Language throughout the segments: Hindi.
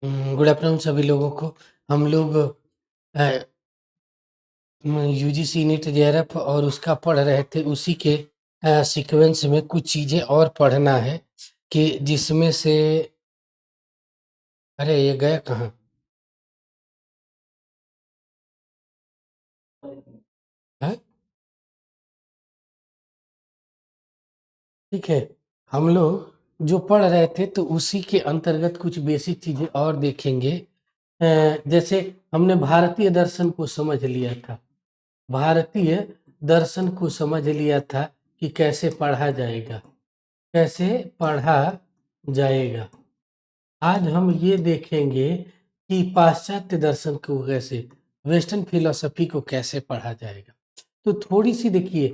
गुड आफ्टरनून सभी लोगों को। हम लोग यूजीसी नीट जेआरएफ और उसका पढ़ रहे थे, उसी के सीक्वेंस में कुछ चीज़ें और पढ़ना है कि जिसमें से अरे ये गया कहाँ? है ठीक है। हम लोग जो पढ़ रहे थे तो उसी के अंतर्गत कुछ बेसिक चीज़ें और देखेंगे। जैसे हमने भारतीय दर्शन को समझ लिया था, भारतीय दर्शन को समझ लिया था कि कैसे पढ़ा जाएगा, कैसे पढ़ा जाएगा। आज हम ये देखेंगे कि पाश्चात्य दर्शन को कैसे, वेस्टर्न फिलॉसफी को कैसे पढ़ा जाएगा। तो थोड़ी सी देखिए,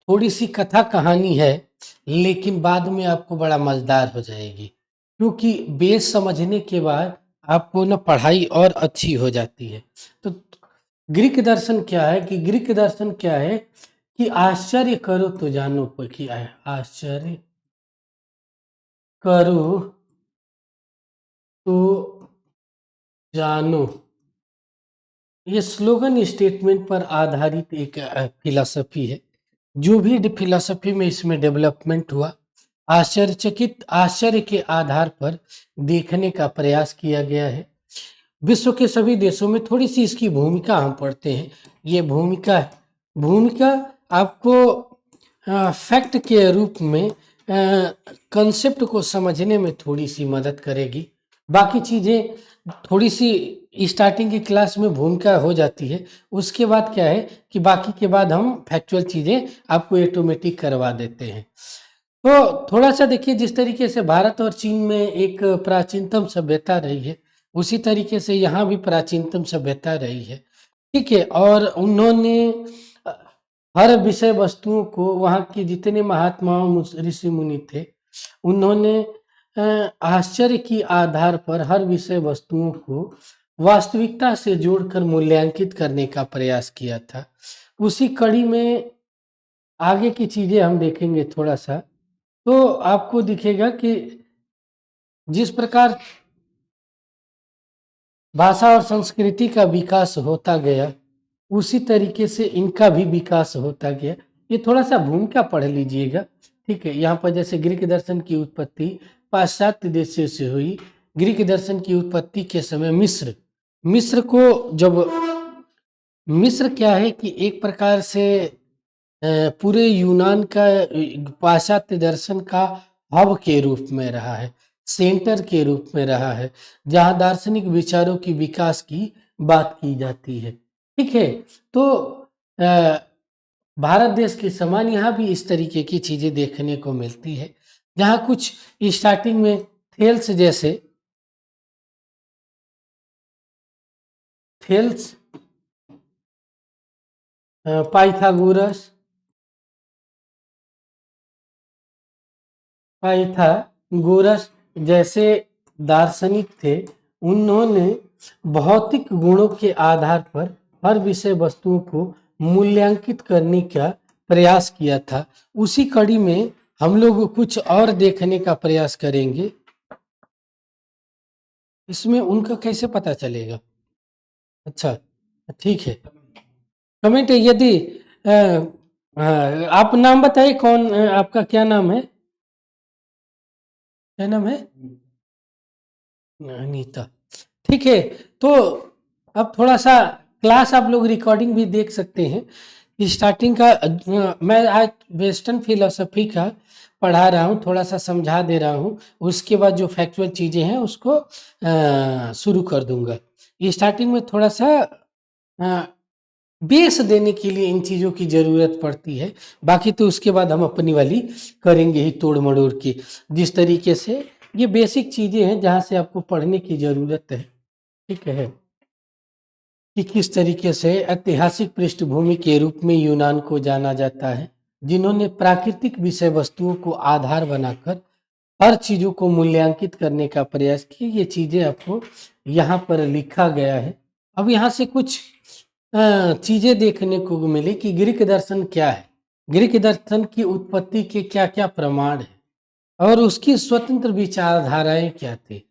थोड़ी सी कथा कहानी है, लेकिन बाद में आपको बड़ा मजेदार हो जाएगी, क्योंकि बेस समझने के बाद आपको ना पढ़ाई और अच्छी हो जाती है। तो ग्रीक दर्शन क्या है कि ग्रीक दर्शन क्या है कि आश्चर्य करो तो जानो पर क्या है, आश्चर्य करो तो जानो। ये स्लोगन स्टेटमेंट पर आधारित एक फिलॉसफी है। जो भी फिलॉसफी में इसमें डेवलपमेंट हुआ, आश्चर्यचकित आश्चर्य के आधार पर देखने का प्रयास किया गया है। विश्व के सभी देशों में थोड़ी सी इसकी भूमिका हम पढ़ते हैं। ये भूमिका है, भूमिका आपको फैक्ट के रूप में कंसेप्ट को समझने में थोड़ी सी मदद करेगी। बाकी चीज़ें थोड़ी सी स्टार्टिंग की क्लास में भूमिका हो जाती है, उसके बाद क्या है कि बाकी के बाद हम फैक्चुअल चीज़ें आपको ऑटोमेटिक करवा देते हैं। तो थोड़ा सा देखिए, जिस तरीके से भारत और चीन में एक प्राचीनतम सभ्यता रही है, उसी तरीके से यहाँ भी प्राचीनतम सभ्यता रही है। ठीक है, और उन्होंने अ, हर विषय वस्तुओं को, वहाँ के जितने महात्माओं ऋषि मुनि थे, उन्होंने आश्चर्य की आधार पर हर विषय वस्तुओं को वास्तविकता से जोड़कर मूल्यांकित करने का प्रयास किया था। उसी कड़ी में आगे की चीजें हम देखेंगे थोड़ा सा, तो आपको दिखेगा कि जिस प्रकार भाषा और संस्कृति का विकास होता गया, उसी तरीके से इनका भी विकास होता गया। ये थोड़ा सा भूमिका पढ़ लीजिएगा। ठीक है, यहाँ पर जैसे ग्रीक दर्शन की उत्पत्ति पाश्चात्य देशों से हुई। ग्रीक दर्शन की उत्पत्ति के समय मिस्र मिस्र को जब मिस्र क्या है कि एक प्रकार से पूरे यूनान का पाश्चात्य दर्शन का हब के रूप में रहा है, सेंटर के रूप में रहा है, जहाँ दार्शनिक विचारों की विकास की बात की जाती है। ठीक है, तो अ, भारत देश के समान यहाँ भी इस तरीके की चीजें देखने को मिलती है, जहाँ कुछ स्टार्टिंग में थेल्स जैसे थेल्स, पाइथागोरस पाइथागोरस जैसे दार्शनिक थे। उन्होंने भौतिक गुणों के आधार पर हर विषय वस्तुओं को मूल्यांकित करने का प्रयास किया था। उसी कड़ी में हम लोग कुछ और देखने का प्रयास करेंगे। इसमें उनका कैसे पता चलेगा? अच्छा, ठीक है। कमेंट यदि अ, आप नाम बताइए, कौन आपका क्या नाम है? क्या नाम है? अनीता। ठीक है, तो अब थोड़ा सा क्लास आप लोग रिकॉर्डिंग भी देख सकते हैं। स्टार्टिंग का मैं आज वेस्टर्न फिलोसफी का पढ़ा रहा हूँ, थोड़ा सा समझा दे रहा हूँ। उसके बाद जो फैक्चुअल चीज़ें हैं उसको शुरू कर दूंगा। स्टार्टिंग में थोड़ा सा बेस देने के लिए इन चीज़ों की ज़रूरत पड़ती है। बाकी तो उसके बाद हम अपनी वाली करेंगे ही तोड़ मड़ोड़ के। जिस तरीके से ये बेसिक चीज़ें हैं जहाँ से आपको पढ़ने की ज़रूरत है। ठीक है, कि किस तरीके से ऐतिहासिक पृष्ठभूमि के रूप में यूनान को जाना जाता है, जिन्होंने प्राकृतिक विषय वस्तुओं को आधार बनाकर हर चीज़ों को मूल्यांकित करने का प्रयास किया। ये चीज़ें आपको यहाँ पर लिखा गया है। अब यहाँ से कुछ चीज़ें देखने को मिली कि ग्रीक दर्शन क्या है, ग्रीक दर्शन की उत्पत्ति के क्या क्या प्रमाण है और उसकी स्वतंत्र विचारधाराएं क्या थी।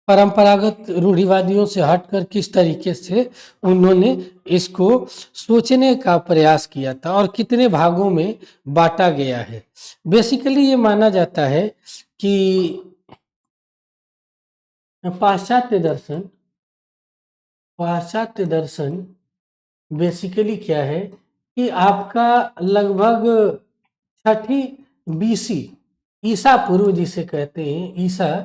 परंपरागत रूढ़िवादियों से हटकर किस तरीके से उन्होंने इसको सोचने का प्रयास किया था और कितने भागों में बांटा गया है। बेसिकली ये माना जाता है कि पाश्चात्य दर्शन पाश्चात्य दर्शन बेसिकली क्या है कि आपका लगभग छठी बीसी ईसा पूर्व जिसे कहते हैं, ईसा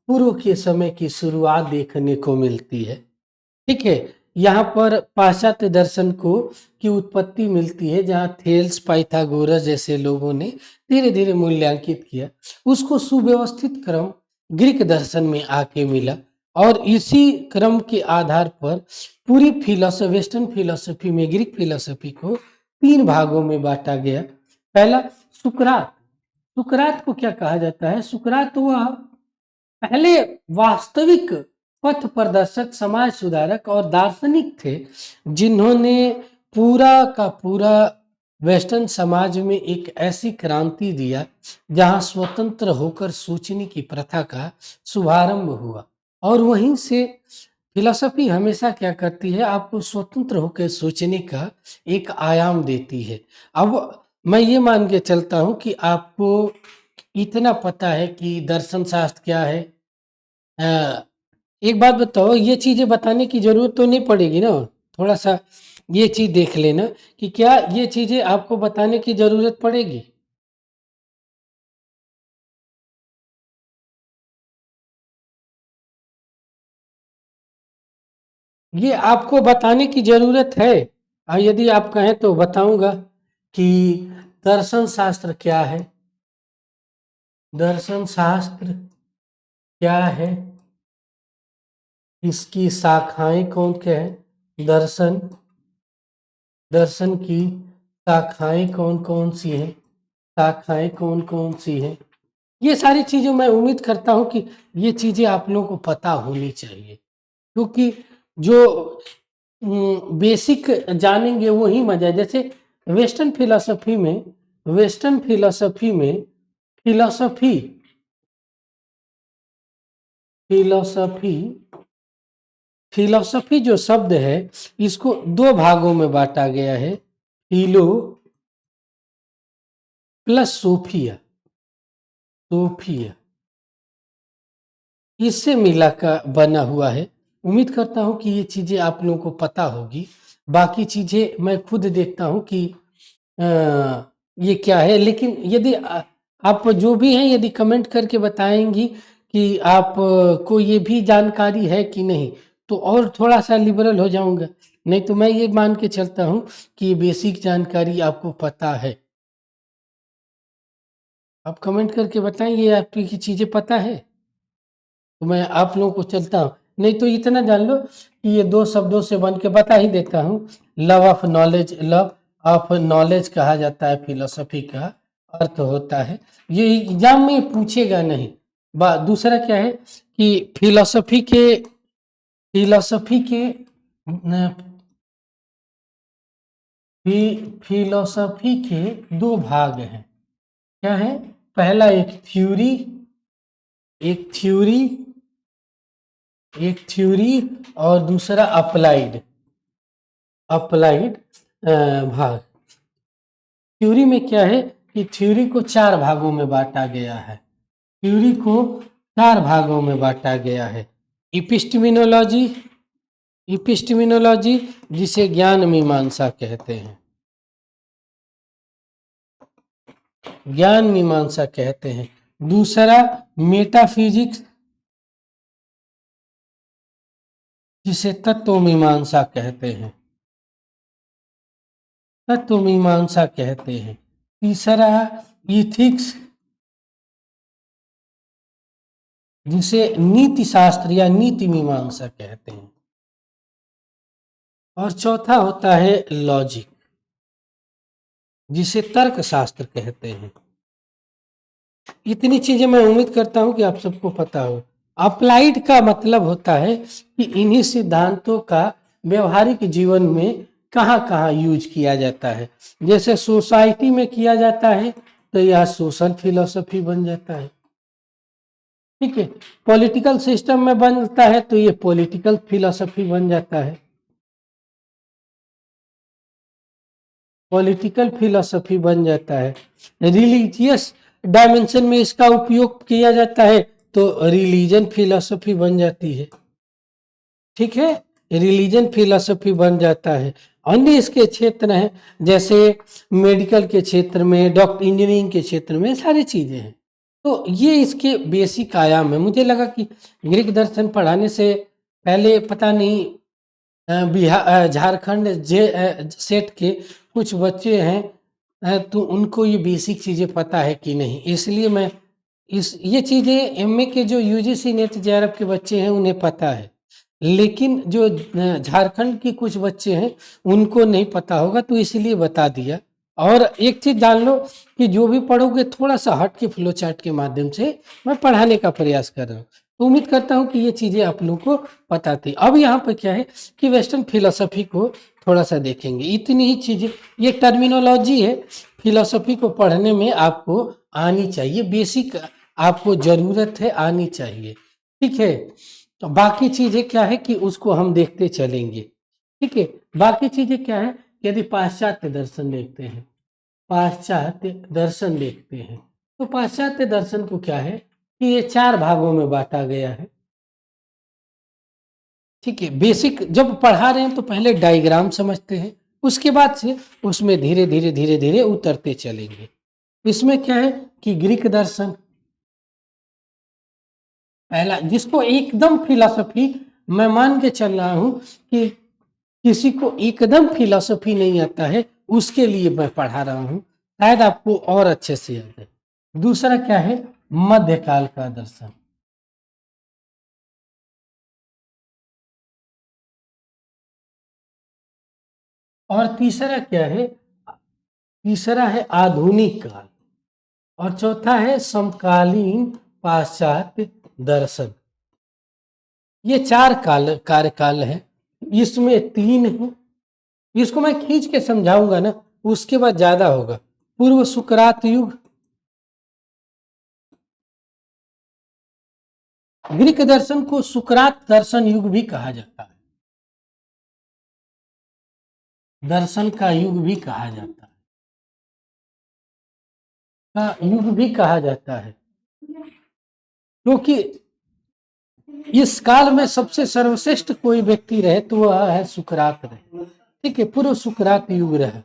पूर्व के समय की शुरुआत देखने को मिलती है। ठीक है, यहाँ पर पाश्चात्य दर्शन को की उत्पत्ति मिलती है, जहाँ थेल्स, पाइथागोरस जैसे लोगों ने धीरे धीरे मूल्यांकित किया। उसको सुव्यवस्थित क्रम ग्रीक दर्शन में आके मिला और इसी क्रम के आधार पर पूरी फिलोसफी, वेस्टर्न फिलोसफी में ग्रीक फिलोसफी को 3 भागों में बांटा गया। पहला सुकरात। सुकरात को क्या कहा जाता है? सुकरात वह पहले वास्तविक पथ प्रदर्शक, समाज सुधारक और दार्शनिक थे, जिन्होंने पूरा का पूरा वेस्टर्न समाज में एक ऐसी क्रांति दिया जहां स्वतंत्र होकर सोचने की प्रथा का शुभारंभ हुआ। और वहीं से फिलॉसफी हमेशा क्या करती है, आपको स्वतंत्र होकर सोचने का एक आयाम देती है। अब मैं ये मान के चलता हूं कि आपको इतना पता है कि दर्शन शास्त्र क्या है। अ, एक बात बताओ, ये चीजें बताने की जरूरत तो नहीं पड़ेगी ना? थोड़ा सा ये चीज देख लेना कि क्या ये चीजें आपको बताने की जरूरत पड़ेगी। ये आपको बताने की जरूरत है। यदि आप कहें तो बताऊंगा कि दर्शन शास्त्र क्या है। दर्शन शास्त्र क्या है, इसकी शाखाएं कौन क्या है, दर्शन दर्शन की शाखाएं कौन कौन सी हैं, शाखाएं कौन कौन सी हैं। ये सारी चीजें मैं उम्मीद करता हूं कि ये चीजें आप लोगों को पता होनी चाहिए, क्योंकि जो बेसिक जानेंगे वही मजा है। जैसे वेस्टर्न फिलोसफी में वेस्टर्न फिलोसफी में फिलोसफी फिलोसफी फिलोसफी जो शब्द है, इसको 2 भागों में बांटा गया है, फिलो प्लस सोफिया। सोफिया इससे मिला का बना हुआ है। उम्मीद करता हूँ कि ये चीज़ें आप लोगों को पता होगी। बाकी चीज़ें मैं खुद देखता हूँ कि अ, ये क्या है, लेकिन यदि आप जो भी हैं यदि कमेंट करके बताएंगी कि आप को ये भी जानकारी है कि नहीं, तो और थोड़ा सा लिबरल हो जाऊंगा। नहीं तो मैं ये मान के चलता हूँ कि ये बेसिक जानकारी आपको पता है। आप कमेंट करके बताएं ये आपकी की चीज़ें पता है, तो मैं आप लोगों को चलता हूँ। नहीं तो इतना जान लो कि ये 2 शब्दों से बन के बता ही देता हूँ। Love of knowledge, love of knowledge कहा जाता है, फिलोसफी का अर्थ होता है। ये एग्जाम में पूछेगा नहीं। दूसरा क्या है कि फिलोसफी के न, फिलोसफी के 2 भाग हैं। क्या है? पहला एक थ्योरी और दूसरा अप्लाइड अप्लाइड भाग। थ्योरी में क्या है कि थ्योरी को 4 भागों में बांटा गया है। थ्योरी को 4 भागों में बांटा गया है। इपिस्टेमिनोलॉजी इपिस्टेमिनोलॉजी जिसे ज्ञान मीमांसा कहते हैं, ज्ञान मीमांसा कहते हैं। दूसरा मेटाफिजिक्स जिसे तत्व मीमांसा कहते हैं, तत्व मीमांसा कहते हैं। तीसरा इथिक्स जिसे नीति शास्त्र या नीति मीमांसा कहते हैं। और चौथा होता है लॉजिक जिसे तर्क शास्त्र कहते हैं। इतनी चीजें मैं उम्मीद करता हूं कि आप सबको पता हो। अप्लाइड का मतलब होता है कि इन्हीं सिद्धांतों का व्यवहारिक जीवन में कहाँ कहाँ यूज किया जाता है। जैसे सोसाइटी में किया जाता है तो यह सोशल फिलोसफी बन जाता है। ठीक है। पॉलिटिकल सिस्टम में बनता है तो ये पॉलिटिकल फिलॉसफी बन जाता है, पॉलिटिकल फिलॉसफी बन जाता है। रिलीजियस डायमेंशन में इसका उपयोग किया जाता है तो रिलीजन फिलॉसफी बन जाती है, ठीक है, रिलीजन फिलॉसफी बन जाता है। अन्य इसके क्षेत्र हैं जैसे मेडिकल के क्षेत्र में, डॉक्टर इंजीनियरिंग के क्षेत्र में, सारी चीजें हैं। तो ये इसके बेसिक आयाम है। मुझे लगा कि ग्रीक दर्शन पढ़ाने से पहले पता नहीं बिहार झारखंड सेट के कुछ बच्चे हैं तो उनको ये बेसिक चीज़ें पता है कि नहीं, इसलिए मैं इस ये चीज़ें एमए के जो यूजीसी नेट जेआरएफ के बच्चे हैं उन्हें पता है, लेकिन जो झारखंड के कुछ बच्चे हैं उनको नहीं पता होगा, तो इसलिए बता दिया। और एक चीज जान लो कि जो भी पढ़ोगे थोड़ा सा हट के फ्लो चार्ट के माध्यम से मैं पढ़ाने का प्रयास कर रहा हूँ, तो उम्मीद करता हूँ कि ये चीजें आप लोगों को पता थी। अब यहाँ पर क्या है कि वेस्टर्न फिलोसफी को थोड़ा सा देखेंगे, इतनी ही चीजें, ये टर्मिनोलॉजी है, फिलोसफी को पढ़ने में आपको आनी चाहिए, बेसिक आपको जरूरत है, आनी चाहिए, ठीक है। तो बाकी चीजें क्या है कि उसको हम देखते चलेंगे, ठीक है। बाकी चीजें क्या है, यदि पाश्चात्य दर्शन देखते हैं, पाश्चात्य दर्शन देखते हैं, तो पाश्चात्य दर्शन को क्या है कि ये 4 भागों में बांटा गया है, ठीक है। बेसिक जब पढ़ा रहे हैं तो पहले डायग्राम समझते हैं, उसके बाद से उसमें धीरे धीरे धीरे धीरे उतरते चलेंगे। इसमें क्या है कि ग्रीक दर्शन पहला, जिसको एकदम फिलॉसफी, मैं मान के चल रहा हूं कि किसी को एकदम फिलॉसफी नहीं आता है उसके लिए मैं पढ़ा रहा हूं, शायद आपको और अच्छे से याद है। दूसरा क्या है, मध्यकाल का दर्शन, और तीसरा क्या है, तीसरा है आधुनिक काल, और चौथा है समकालीन पाश्चात्य दर्शन। ये 4 काल कार्यकाल है, इसमें 3 है, इसको मैं खींच के समझाऊंगा ना उसके बाद ज्यादा होगा। पूर्व सुकरात युग, ग्रीक दर्शन को सुकरात दर्शन युग भी कहा जाता है, दर्शन का युग भी कहा जाता है, का युग भी कहा जाता है, क्योंकि इस काल में सबसे सर्वश्रेष्ठ कोई व्यक्ति रहे तो वह है सुकरात रहे, ठीक है, पूर्व सुकरात युग रहे,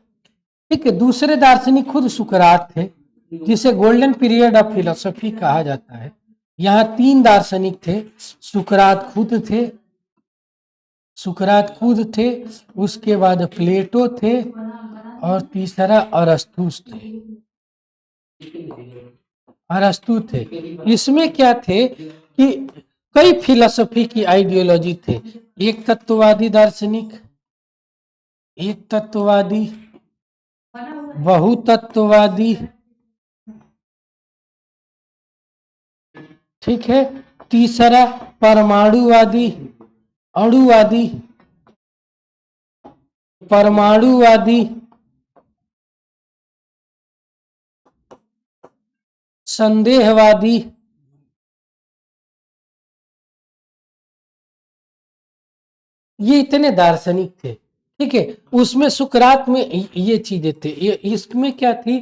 ठीक है। दूसरे दार्शनिक खुद सुकरात थे, जिसे गोल्डन पीरियड ऑफ फिलोसफी कहा जाता है। यहाँ 3 दार्शनिक थे, सुकरात खुद थे, सुकरात खुद थे, उसके बाद प्लेटो थे, और तीसरा अरस्तुस थे, अरस्तु थे। इसमें क्या थे कि कई फिलोसफी की आइडियोलॉजी थे, एक तत्ववादी दार्शनिक, एक तत्ववादी, बहुतत्ववादी, ठीक है, तीसरा परमाणुवादी, अणुवादी, परमाणुवादी, संदेहवादी, ये इतने दार्शनिक थे, ठीक है। उसमें सुकरात में ये चीजें थे, ये इसमें क्या थी,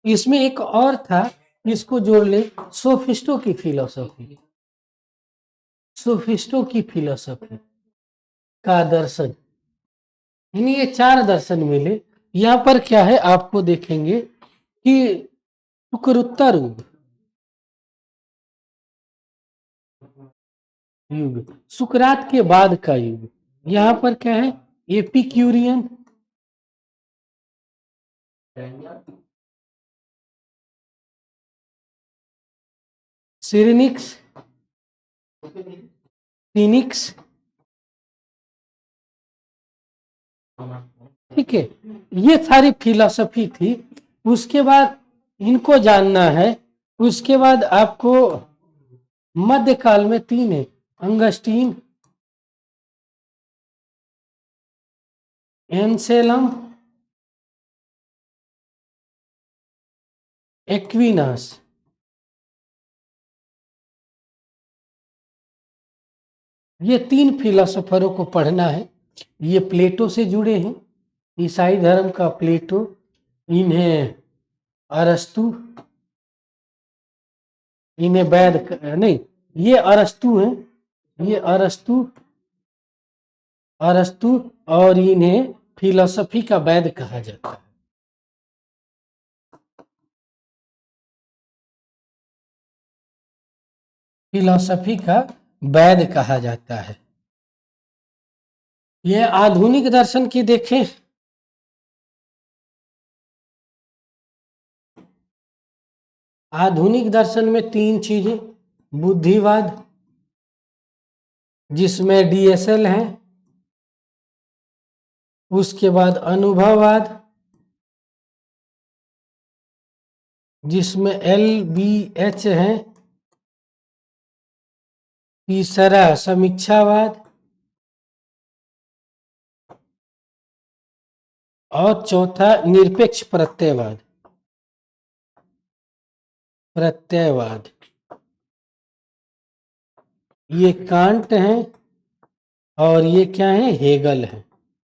इसमें एक और था, इसको जोड़ ले, सोफिस्टों की फिलोसफी, सोफिस्टों की फिलोसफी का दर्शन, यानी ये 4 दर्शन मिले। यहाँ पर क्या है आपको देखेंगे कि शुक्रोत्तर युग, सुकरात के बाद का युग, यहाँ पर क्या है, एपिक्यूरियन, सिरिनिक्स, सिनिक्स, ठीक है, ये सारी फिलॉसफी थी। उसके बाद इनको जानना है, उसके बाद आपको मध्यकाल में 3 है, अंगस्टीन, एंसेलम, एक्विनास, ये 3 फिलोसोफरों को पढ़ना है। ये प्लेटो से जुड़े हैं, ईसाई धर्म का प्लेटो, इन्हें अरस्तु, इन्हें नहीं, ये अरस्तु हैं, ये अरस्तु, अरस्तु, और इन्हें फिलोसफी का वैद कहा जाता है। फिलोसफी का वैद कहा जाता है। ये आधुनिक दर्शन की देखें, आधुनिक दर्शन में 3 चीजें, बुद्धिवाद जिसमें डीएसएल है, उसके बाद अनुभववाद जिसमें एलबीएच है, तीसरा समीक्षावाद, और चौथा निरपेक्ष प्रत्ययवाद। प्रत्ययवाद ये कांट है और ये क्या है, हेगल है।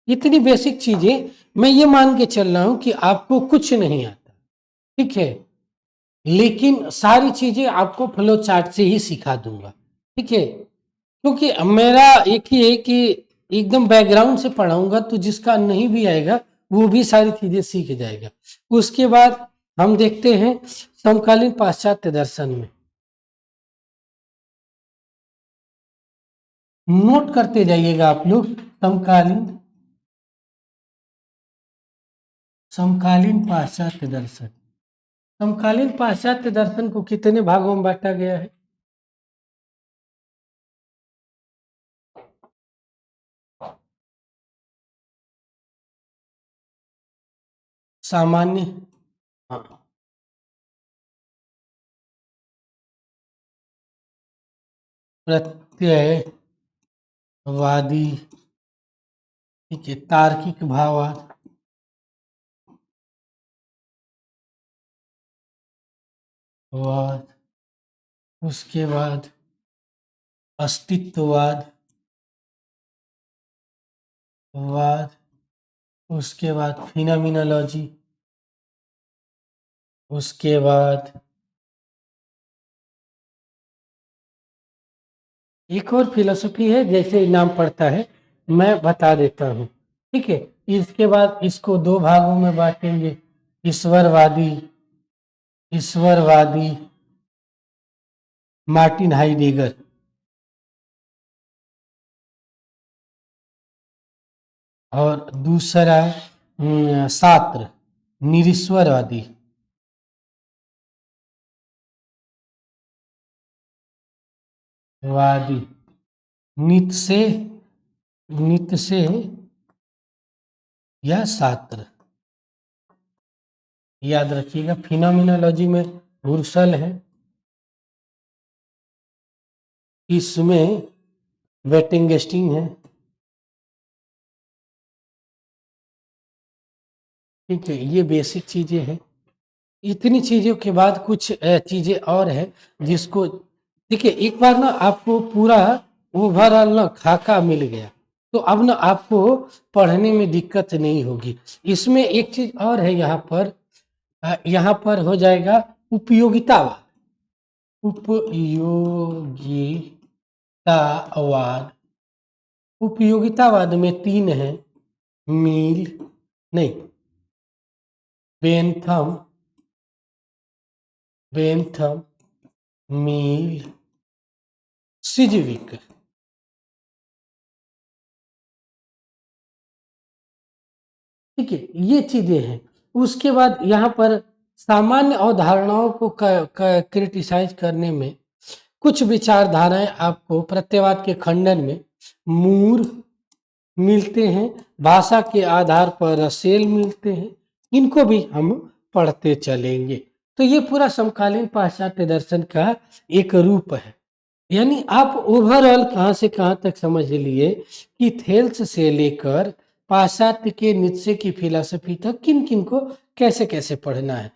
इतनी बेसिक चीजें, मैं ये मान के चल रहा हूं कि आपको कुछ नहीं आता, ठीक है, लेकिन सारी चीजें आपको फ्लो चार्ट से ही सिखा दूंगा, ठीक है, क्योंकि मेरा एक ही है कि एकदम बैकग्राउंड से पढ़ाऊंगा तो जिसका नहीं भी आएगा वो भी सारी चीजें सीख जाएगा। उसके बाद हम देखते हैं समकालीन पाश्चात्य दर्शन में, नोट करते जाइएगा आप लोग, समकालीन पाश्चात्य दर्शन। समकालीन पाश्चात्य दर्शन को कितने भागों में बांटा गया है? सामान्य, हाँ, प्रत्ययवादी, ठीक है, तार्किक भाववाद, वाद, उसके बाद अस्तित्ववाद, वाद, उसके बाद फिनोमिनोलॉजी, उसके बाद एक और फिलोसफी है, जैसे नाम पड़ता है मैं बता देता हूँ, ठीक है। इसके बाद इसको 2 भागों में बांटेंगे, ईश्वरवादी, ईश्वरवादी मार्टिन हाइडेगर, और दूसरा सात्र निरीश्वरवादी। वादी नित्य से या सात्र, याद रखिएगा। फिनोमिनोलॉजी में हुर्सल है, इसमें वेटिंगस्टीन है, ठीक है। ये बेसिक चीजें हैं। इतनी चीजों के बाद कुछ चीजें और है जिसको, ठीक है, एक बार ना आपको पूरा ओवरऑल ना खाका मिल गया तो अब ना आपको पढ़ने में दिक्कत नहीं होगी। इसमें एक चीज और है, यहाँ पर हो जाएगा उपयोगितावाद, उपयोगितावाद। उपयोगितावाद में 3 है, मील नहीं, बेंथम, मील, सिजविक, ठीक है, ये चीजें हैं। उसके बाद यहाँ पर सामान्य अवधारणाओं को क्रिटिसाइज करने में कुछ विचारधाराएं आपको प्रत्ययवाद के खंडन में मूर मिलते हैं, भाषा के आधार पर रसेल मिलते हैं, इनको भी हम पढ़ते चलेंगे। तो ये पूरा समकालीन पाश्चात्य दर्शन का एक रूप है। यानी आप ओवरऑल कहाँ से कहाँ तक समझ लिए कि थेल्स से लेकर पाश्चात्य के नीत्शे की फिलॉसफी तक किन किन को कैसे कैसे पढ़ना है।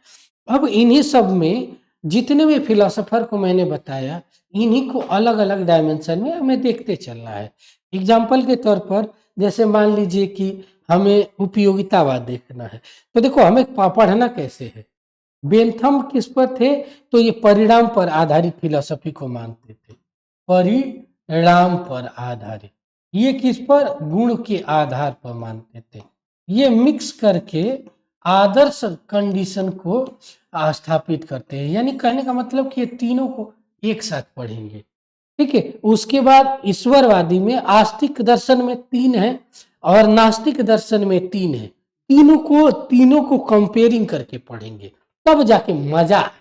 अब इन्हीं सब में जितने भी फिलोसोफर को मैंने बताया, इन्हीं को अलग अलग डायमेंशन में हमें देखते चलना है। एग्जाम्पल के तौर पर जैसे मान लीजिए कि हमें उपयोगितावाद देखना है, तो देखो हमें पढ़ना कैसे है। बेंथम किस पर थे, तो ये परिणाम पर आधारित फिलोसफी को मानते थे, परिणाम पर आधारित। ये किस पर, गुण के आधार पर मानते थे। ये मिक्स करके आदर्श कंडीशन को स्थापित करते हैं, यानी कहने का मतलब कि ये तीनों को एक साथ पढ़ेंगे। ठीक है। उसके बाद ईश्वरवादी में आस्तिक दर्शन में 3 है और नास्तिक दर्शन में 3 है। तीनों को कंपेयरिंग करके पढ़ेंगे, तब जाके मजा आए।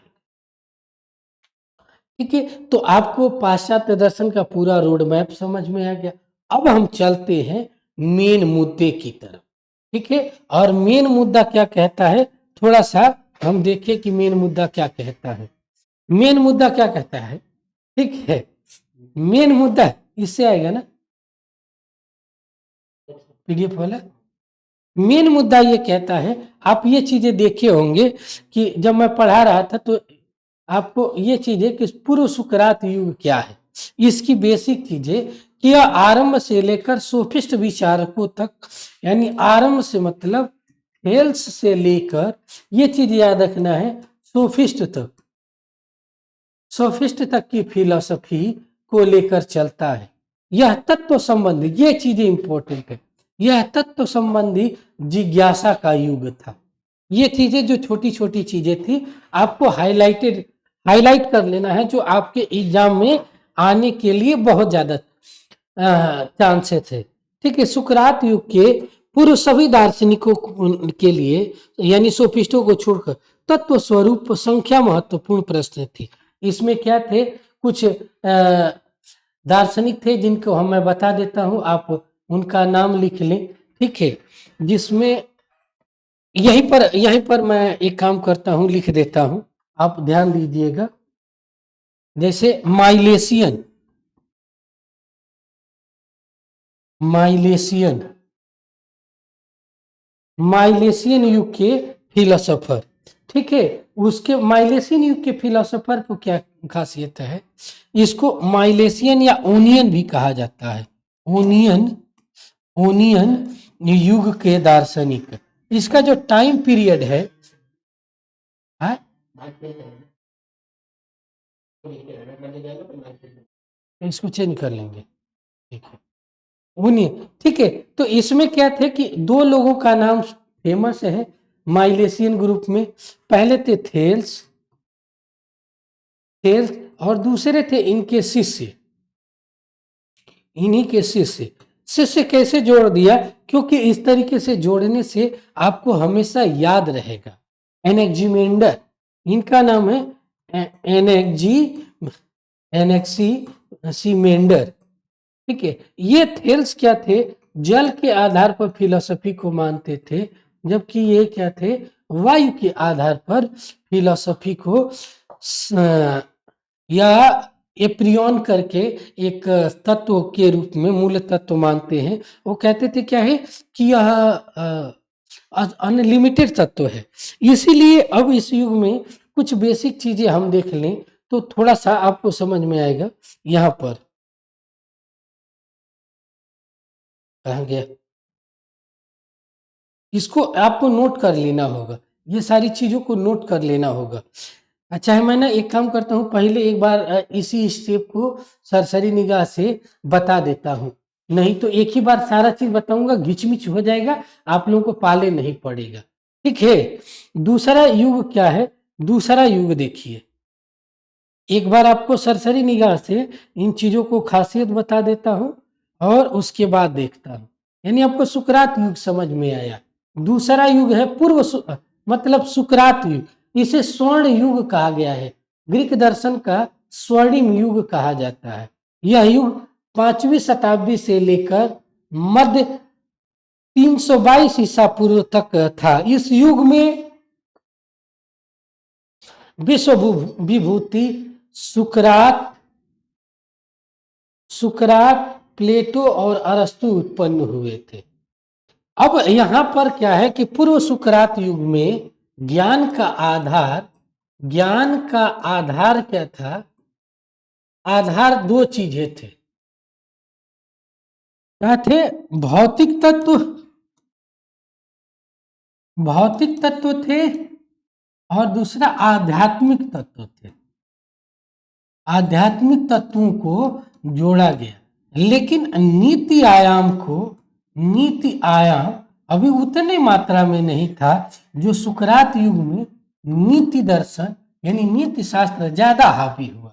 ठीक है। तो आपको पाश्चात्य दर्शन का पूरा रोड मैप समझ में आ गया। अब हम चलते हैं मेन मुद्दे की तरफ। ठीक है। और मेन मुद्दा क्या कहता है, थोड़ा सा हम देखें कि मेन मुद्दा क्या कहता है। मेन मुद्दा क्या कहता है, ठीक है। मेन मुद्दा इससे आएगा ना, पीडीएफ वाला। मेन मुद्दा ये कहता है, आप ये चीजें देखे होंगे कि जब मैं पढ़ा रहा था तो आपको ये चीजें कि पूर्व सुकरात युग क्या है, इसकी बेसिक चीजें कि यह आरंभ से लेकर सोफिस्ट विचारकों तक, यानी आरंभ से मतलब हेल्स से लेकर, ये चीज याद रखना है, सोफिस्ट तक की फिलॉसफी को लेकर चलता है। यह तत्व संबंधी, ये चीजें इंपॉर्टेंट है, यह तत्व संबंधी जिज्ञासा का युग था। ये चीजें जो छोटी छोटी चीजें थी, आपको हाईलाइट कर लेना है, जो आपके एग्जाम में आने के लिए बहुत ज्यादा चांसेस है। ठीक है। सुकरात युग के पूर्व सभी दार्शनिकों के लिए, यानी सोफिस्टों को छोड़कर, तत्व स्वरूप संख्या महत्वपूर्ण प्रश्न थी। इसमें क्या थे, कुछ दार्शनिक थे जिनको हम मैं बता देता हूं, आप उनका नाम लिख लें। ठीक है। जिसमें यहीं पर मैं एक काम करता हूं, लिख देता हूं, आप ध्यान दीजिएगा। जैसे माइलेशियन युग के फिलोसोफर। ठीक है। उसके माइलेशियन युग के फिलोसोफर को क्या खासियत है, इसको माइलेशियन या ओनियन भी कहा जाता है। ओनियन युग के दार्शनिक। इसका जो टाइम पीरियड है, इसको चेंज कर लेंगे। ठीक है। ओनियन। ठीक है। तो इसमें क्या थे कि 2 लोगों का नाम फेमस है माइलेशियन ग्रुप में। पहले थे थेल्स और दूसरे थे इनके शिष्य, इन्हीं के शिष्य कैसे जोड़ दिया, क्योंकि इस तरीके से जोड़ने से आपको हमेशा याद रहेगा। एनेक्जीमेंडर, इनका नाम है एनेक्सीमेंडर। ठीक है। ये थेल्स क्या थे, जल के आधार पर फिलोसफी को मानते थे, जबकि ये क्या थे, वायु के आधार पर फिलोसफी को या एप्रियन करके एक तत्व के रूप में मूल तत्व मानते हैं। वो कहते थे क्या है कि यह अनलिमिटेड तत्व है। इसीलिए अब इस युग में कुछ बेसिक चीजें हम देख लें तो थोड़ा सा आपको समझ में आएगा। यहाँ पर कहाँ गया, इसको आपको नोट कर लेना होगा, ये सारी चीजों को नोट कर लेना होगा। अच्छा है, मैं ना एक काम करता हूँ, पहले एक बार इसी स्टेप को सरसरी निगाह से बता देता हूँ, नहीं तो एक ही बार सारा चीज बताऊंगा, घिचमिच हो जाएगा, आप लोगों को पाले नहीं पड़ेगा। ठीक है। दूसरा युग क्या है, दूसरा युग देखिए, एक बार आपको सरसरी निगाह से इन चीजों को खासियत बता देता हूं और उसके बाद देखता हूं, यानी आपको सुकरात युग समझ में आया। दूसरा युग है मतलब सुकरात युग, इसे स्वर्ण युग कहा गया है, ग्रीक दर्शन का स्वर्णिम युग कहा जाता है। यह युग 5वीं शताब्दी से लेकर मध्य 322 ईसा पूर्व तक था। इस युग में विश्व विभूति सुकरात, प्लेटो और अरस्तु उत्पन्न हुए थे। अब यहां पर क्या है कि पूर्व सुकरात युग में ज्ञान का आधार ज्ञान का आधार क्या था? आधार दो चीजें थे। क्या थे? भौतिक तत्व, भौतिक तत्व थे, और दूसरा आध्यात्मिक तत्व थे। आध्यात्मिक तत्वों को जोड़ा गया, लेकिन नीति आयाम अभी उतने मात्रा में नहीं था जो सुकरात युग में नीति दर्शन यानी नीति शास्त्र ज्यादा हावी हुआ,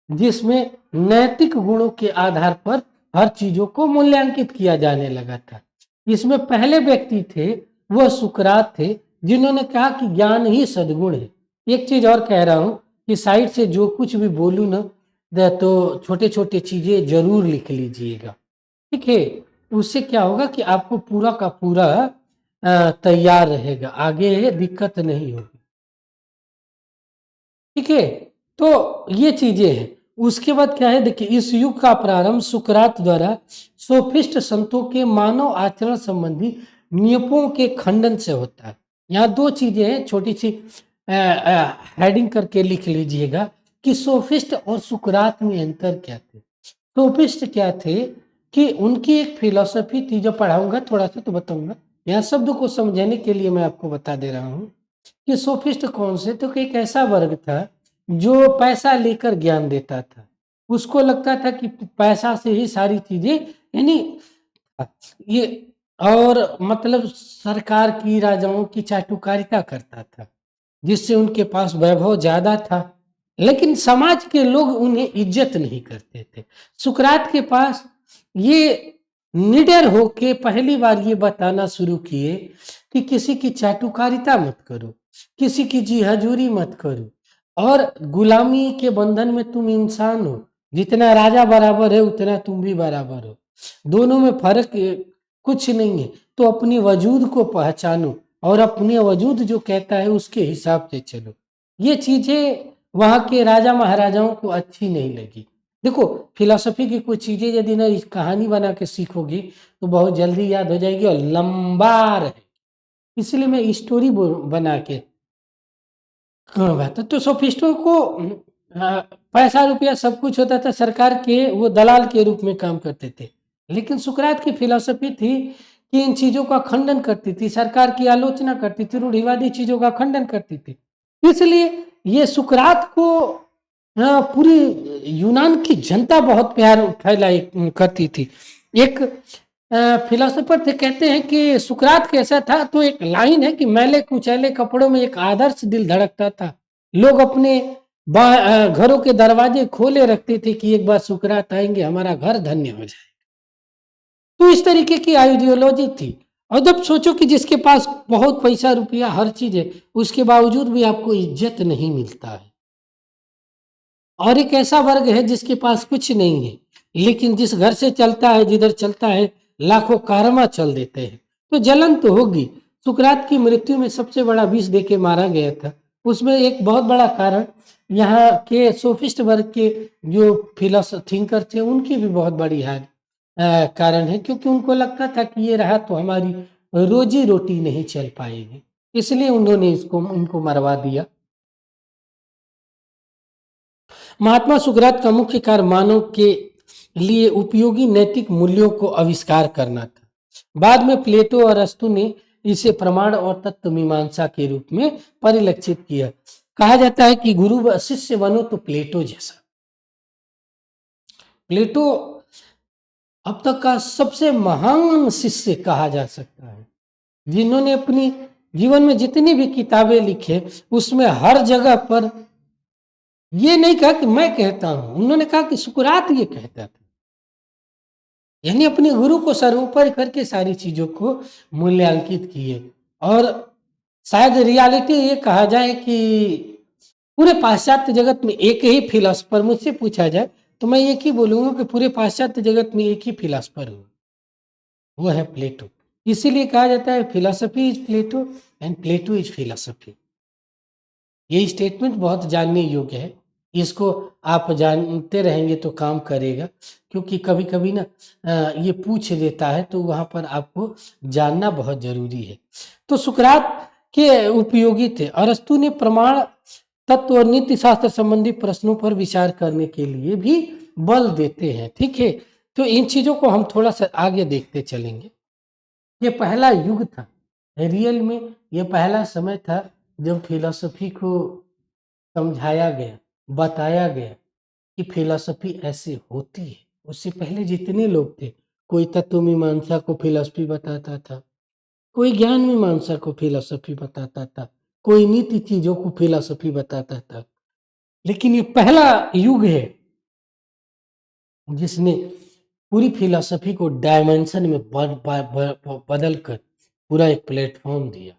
जिसमें नैतिक गुणों के आधार पर हर चीजों को मूल्यांकित किया जाने लगा था। इसमें पहले व्यक्ति थे वह सुकरात थे, जिन्होंने कहा कि ज्ञान ही सद्गुण है। एक चीज और कह रहा हूं कि साइड से जो कुछ भी बोलूं ना तो छोटे छोटे चीजें जरूर लिख लीजिएगा, ठीक है? उससे क्या होगा कि आपको पूरा का पूरा तैयार रहेगा, आगे दिक्कत नहीं होगी, ठीक है? तो ये चीजें हैं। उसके बाद क्या है, देखिए, इस युग का प्रारंभ सुकरात द्वारा सोफिस्ट संतों के मानव आचरण संबंधी नियमों के खंडन से होता है। यहाँ दो चीजें हैं, छोटी सी हेडिंग करके लिख लीजिएगा कि सोफिस्ट और सुकरात में अंतर क्या थे। सोफिस्ट क्या थे कि उनकी एक फिलॉसफी थी, जो पढ़ाऊंगा थोड़ा सा तो बताऊंगा, यहाँ शब्द को समझने के लिए मैं आपको बता दे रहा हूँ कि सोफिस्ट कौन से, तो एक ऐसा वर्ग था जो पैसा लेकर ज्ञान देता था। उसको लगता था कि पैसा से ही सारी चीजें, यानी ये, और मतलब सरकार की, राजाओं की चाटुकारिता करता था, जिससे उनके पास वैभव ज्यादा था, लेकिन समाज के लोग उन्हें इज्जत नहीं करते थे। सुकरात के पास ये निडर होके पहली बार ये बताना शुरू किए कि किसी की चाटुकारिता मत करो, किसी की जी हजूरी मत करो, और गुलामी के बंधन में तुम इंसान हो, जितना राजा बराबर है उतना तुम भी बराबर हो, दोनों में फर्क कुछ नहीं है। तो अपने वजूद को पहचानो और अपने वजूद जो कहता है उसके हिसाब से चलो। ये चीजें वहां के राजा महाराजाओं को अच्छी नहीं लगी। देखो, फिलॉसफी की कुछ चीजें यदि ना इस कहानी बना के सीखोगी तो बहुत जल्दी याद हो जाएगी, और लंबा रहे, इसलिए मैं स्टोरी बना के बात है। तो सोफिस्टों को पैसा रुपया सब कुछ होता था, सरकार के वो दलाल के रूप में काम करते थे। लेकिन सुकरात की फिलॉसफी थी कि इन चीजों का खंडन करती थी, सरकार की आलोचना करती थी, रूढ़िवादी चीजों का खंडन करती थी। इसलिए ये सुकरात को पूरी यूनान की जनता बहुत प्यार फैलाई करती थी। एक फिलोसोफर थे, कहते हैं कि सुकरात कैसा था, तो एक लाइन है कि मैले कुचैले कपड़ों में एक आदर्श दिल धड़कता था। लोग अपने घरों के दरवाजे खोले रखते थे कि एक बार सुकरात आएंगे, हमारा घर धन्य हो जाए। तो इस तरीके की आइडियोलॉजी थी। और जब सोचो कि जिसके पास बहुत पैसा रुपया हर चीज है, उसके बावजूद भी आपको इज्जत नहीं मिलता है, और एक ऐसा वर्ग है जिसके पास कुछ नहीं है, लेकिन जिस घर से चलता है, जिधर चलता है, लाखों कारवां चल देते हैं, तो जलन तो होगी। सुकरात की मृत्यु में सबसे बड़ा विष देके मारा गया था। उसमें एक बहुत बड़ा कारण यहाँ के सोफिस्ट वर्ग के जो फिलोसफर थिंकर थे, उनकी भी बहुत बड़ी हार कारण है, क्योंकि उनको लगता था कि ये रहा तो हमारी रोजी रोटी नहीं चल पाएगी, इसलिए उन्होंने इसको उनको मरवा दिया। महात्मा सुकरात का मुख्य कार्य मानव के लिए उपयोगी नैतिक मूल्यों को आविष्कार करना था। बाद में प्लेटो और अरस्तु ने इसे प्रमाण और तत्व मीमांसा के रूप में परिलक्षित किया। कहा जाता है कि गुरु व शिष्य बनो तो प्लेटो जैसा। प्लेटो अब तक का सबसे महान शिष्य कहा जा सकता है, जिन्होंने अपनी जीवन में जितनी भी किताबें लिखे उसमें हर जगह पर ये नहीं कहा कि मैं कहता हूं, उन्होंने कहा कि सुकरात ये कहता था, यानी अपने गुरु को सर्वोपरि करके सारी चीजों को मूल्यांकित किए। और शायद रियलिटी ये कहा जाए कि पूरे पाश्चात्य जगत में एक ही फिलोसफर, मुझसे पूछा जाए तो मैं एक ही बोलूंगा कि पूरे पाश्चात्य जगत में एक ही फिलोसफर हो, वो है प्लेटो। इसीलिए कहा जाता है philosophy is Plato and Plato is philosophy. ये स्टेटमेंट बहुत जानने योग्य है, इसको आप जानते रहेंगे तो काम करेगा, क्योंकि कभी कभी ना ये पूछ लेता है, तो वहां पर आपको जानना बहुत जरूरी है। तो सुकरात के उपयोगी थे। अरस्तु ने प्रमाण तत्व और नीति शास्त्र संबंधी प्रश्नों पर विचार करने के लिए भी बल देते हैं। ठीक है, तो इन चीजों को हम थोड़ा सा आगे देखते चलेंगे। ये पहला युग था, रियल में ये पहला समय था जब फिलॉसफी को समझाया गया, बताया गया कि फिलॉसफी ऐसे होती है। उससे पहले जितने लोग थे, कोई तत्व मीमांसा को फिलॉसफी बताता था, कोई ज्ञान मीमांसा को फिलॉसफी बताता था, कोई नीति चीजों को फिलॉसफी बताता था, लेकिन ये पहला युग है जिसने पूरी फिलॉसफी को डायमेंशन में बदल कर पूरा एक प्लेटफॉर्म दिया।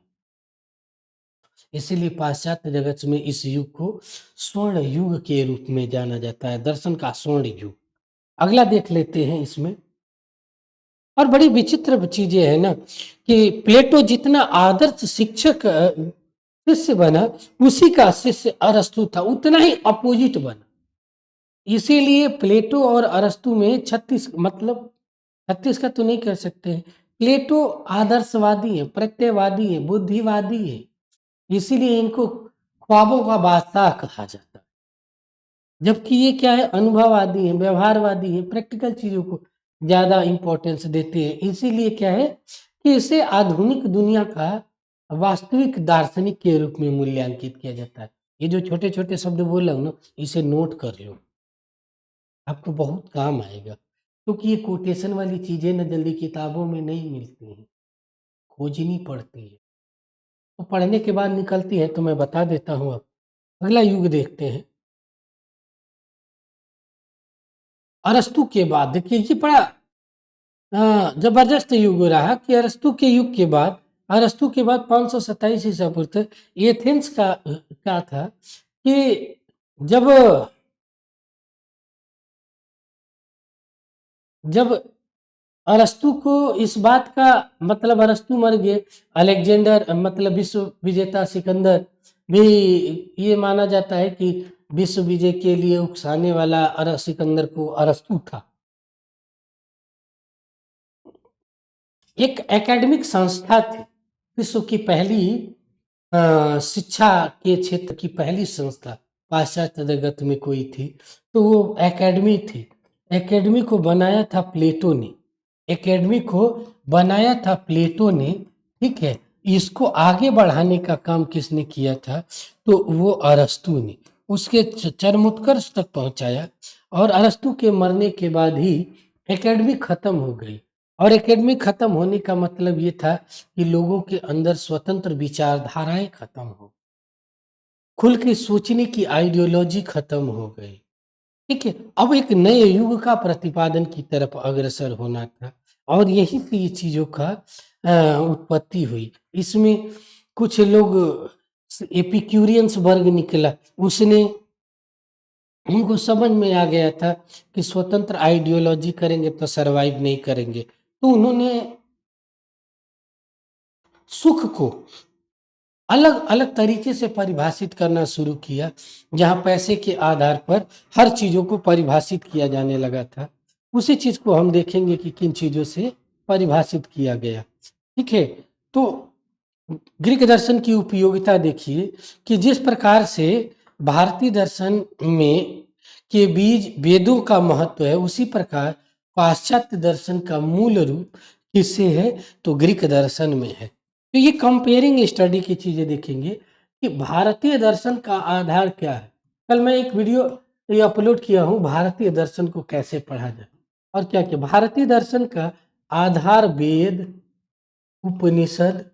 इसीलिए पाश्चात्य जगत में इस युग को स्वर्ण युग के रूप में जाना जाता है, दर्शन का स्वर्ण युग। अगला देख लेते हैं इसमें। और बड़ी विचित्र चीजें है ना कि प्लेटो जितना आदर्श शिक्षक शिष्य बना, उसी का शिष्य अरस्तु था, उतना ही अपोजिट बना। इसीलिए प्लेटो और अरस्तु में 36 मतलब 36 का तो नहीं कह सकते हैं। प्लेटो आदर्शवादी है, प्रत्ययवादी है, बुद्धिवादी है, इसीलिए इनको ख्वाबों का बादशाह कहा जाता है। जबकि ये क्या है, अनुभववादी है, व्यवहारवादी है, प्रैक्टिकल चीजों को ज्यादा इंपॉर्टेंस देते हैं। इसीलिए क्या है कि इसे आधुनिक दुनिया का वास्तविक दार्शनिक के रूप में मूल्यांकित किया जाता है। ये जो छोटे छोटे शब्द बोल रहा हूँ ना, इसे नोट कर लो, आपको बहुत काम आएगा, क्योंकि ये कोटेशन वाली चीजें ना जल्दी किताबों में नहीं मिलती हैं, खोजनी पड़ती है। तो पढ़ने के बाद निकलती है, तो मैं बता देता हूँ। अब अगला युग देखते हैं। अरस्तु के बाद देखिए, ये बड़ा जबरदस्त युग रहा कि अरस्तु के युग के बाद, अरस्तु के बाद 527 ईसा पूर्व तक एथेंस का क्या था कि जब जब अरस्तु को इस बात का मतलब, अरस्तु मर गए, अलेक्जेंडर मतलब विश्व विजेता सिकंदर भी, ये माना जाता है कि विश्व विजय के लिए उकसाने वाला सिकंदर को अरस्तु था। एक एकेडमिक संस्था थी, विश्व की पहली शिक्षा के क्षेत्र की पहली संस्था पाश्चात्य जगत में कोई थी, तो वो एकेडमी थी। एकेडमी को बनाया था प्लेटो ने, एकेडमी को बनाया था प्लेटो ने। ठीक है, इसको आगे बढ़ाने का काम किसने किया था, तो वो अरस्तु ने उसके चरमोत्कर्ष तक पहुंचाया। और अरस्तु के मरने के बाद ही एकेडमी खत्म हो गई। और एकेडमी खत्म होने का मतलब ये था कि लोगों के अंदर स्वतंत्र विचारधाराएं खत्म हो, खुल के सोचने की आइडियोलॉजी खत्म हो गई। ठीक है, अब एक नए युग का प्रतिपादन की तरफ अग्रसर होना था, और यही से ये चीजों का उत्पत्ति हुई। इसमें कुछ लोग एपिक्यूरियंस वर्ग निकला, उसने उनको समझ में आ गया था कि स्वतंत्र आइडियोलॉजी करेंगे तो सरवाइव नहीं करेंगे, तो उन्होंने सुख को अलग अलग तरीके से परिभाषित करना शुरू किया, जहां पैसे के आधार पर हर चीजों को परिभाषित किया जाने लगा था। उसी चीज को हम देखेंगे कि किन चीजों से परिभाषित किया गया। ठीक है, तो ग्रीक दर्शन की उपयोगिता देखिए कि जिस प्रकार से भारतीय दर्शन में के बीज वेदों का महत्व है, उसी प्रकार पाश्चात्य दर्शन का मूल रूप किससे है, तो ग्रीक दर्शन में है। तो ये कंपेयरिंग स्टडी की चीजें देखेंगे कि भारतीय दर्शन का आधार क्या है। कल मैं एक वीडियो ये अपलोड किया हूँ, भारतीय दर्शन को कैसे पढ़ा जाए और क्या क्या। भारतीय दर्शन का आधार वेद, उपनिषद,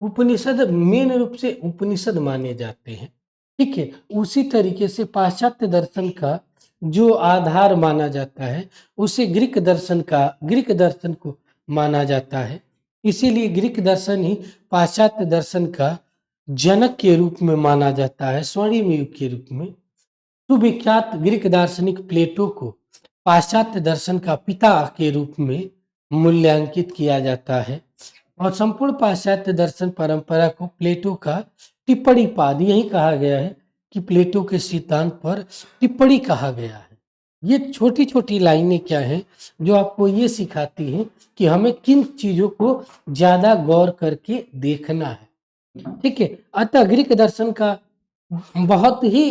उपनिषद मेन रूप से उपनिषद माने जाते हैं। ठीक है, उसी तरीके से पाश्चात्य दर्शन का जो आधार माना जाता है, उसे ग्रीक दर्शन को माना जाता है। इसीलिए ग्रीक दर्शन ही पाश्चात्य दर्शन का जनक के रूप में माना जाता है, स्वर्णिम युग के रूप में। सुविख्यात ग्रीक दार्शनिक प्लेटो को पाश्चात्य दर्शन का पिता के रूप में मूल्यांकित किया जाता है, और संपूर्ण पाश्चात्य दर्शन परंपरा को प्लेटो का टिप्पणी पाद, यही कहा गया है कि प्लेटो के सिद्धांत पर टिप्पणी कहा गया है। ये छोटी छोटी लाइनें क्या हैं जो आपको ये सिखाती हैं कि हमें किन चीजों को ज्यादा गौर करके देखना है। ठीक है, अतः ग्रीक दर्शन का बहुत ही